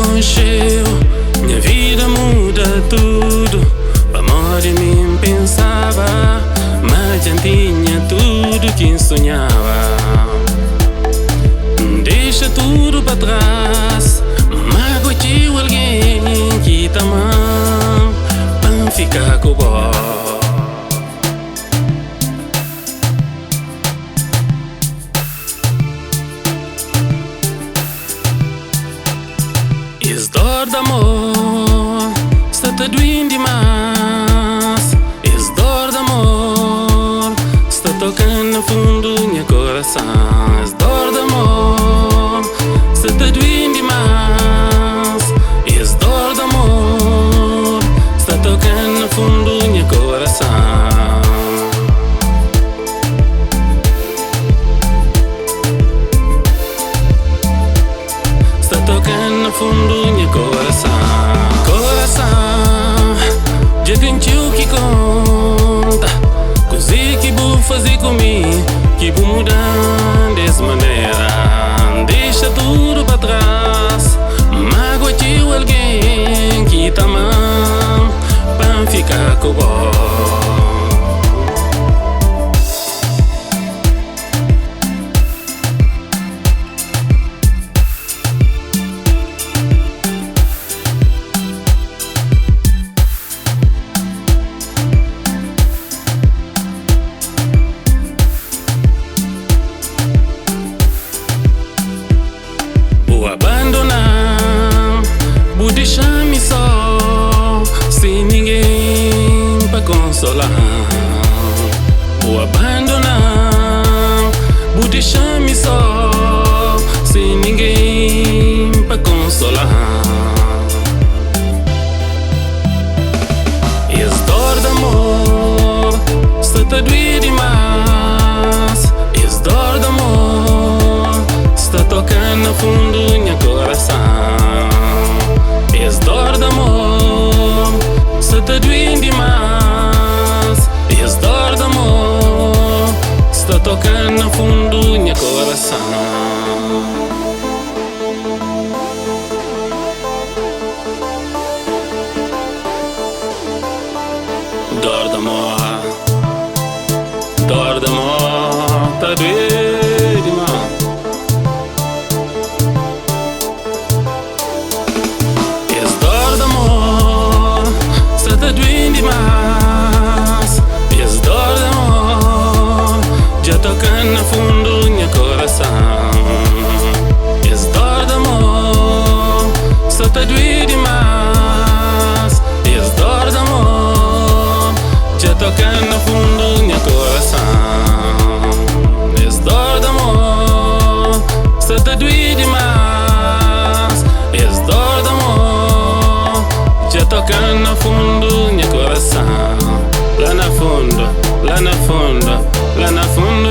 concheu, minha vida muda tudo. Amor de mim pensava, mas já tinha tudo que sonhava. Deixa tudo pra trás, magoou alguém que tá mal, pra ficar com o es dor d'amor, sta te doendo demais. Es dor d'amor, sta tocando no fundo do meu coração. Es dor d'amor, sta te doendo demais. Es dor d'amor, sta tocando no fundo do meu coração. Sta tocando no fundo do meu coração. Coração, já sentiu que conta, coisa que vou fazer comigo, que vou mudar dessa maneira. Deixa tudo pra trás, magoou alguém que tá mal, pra ficar com o vou abandonar, vou deixar-me só, sem ninguém pra consolar. Vou abandonar, vou deixar-me só, sem ninguém pra consolar. Es dor d'amor, sta te doendo demais. Es dor d'amor, sta tocando no fundo do meu coração. Es dor d'amor, sta te doendo demais. Es dor d'amor, sta tocando no fundo do meu coração. Dor d'amor, tá doendo demais. Es dor d'amor, sta te doendo demais. Es dor d'amor, já tocando no fundo do meu coração. Es dor d'amor, sta te doendo demais. Es dor d'amor, já tocando no fundo do meu coração. Es dor d'amor, sta te doendo demais. Es dor d'amor, já tocando no fundo do meu coração. Lá na fundo, lá na fundo, lá na fundo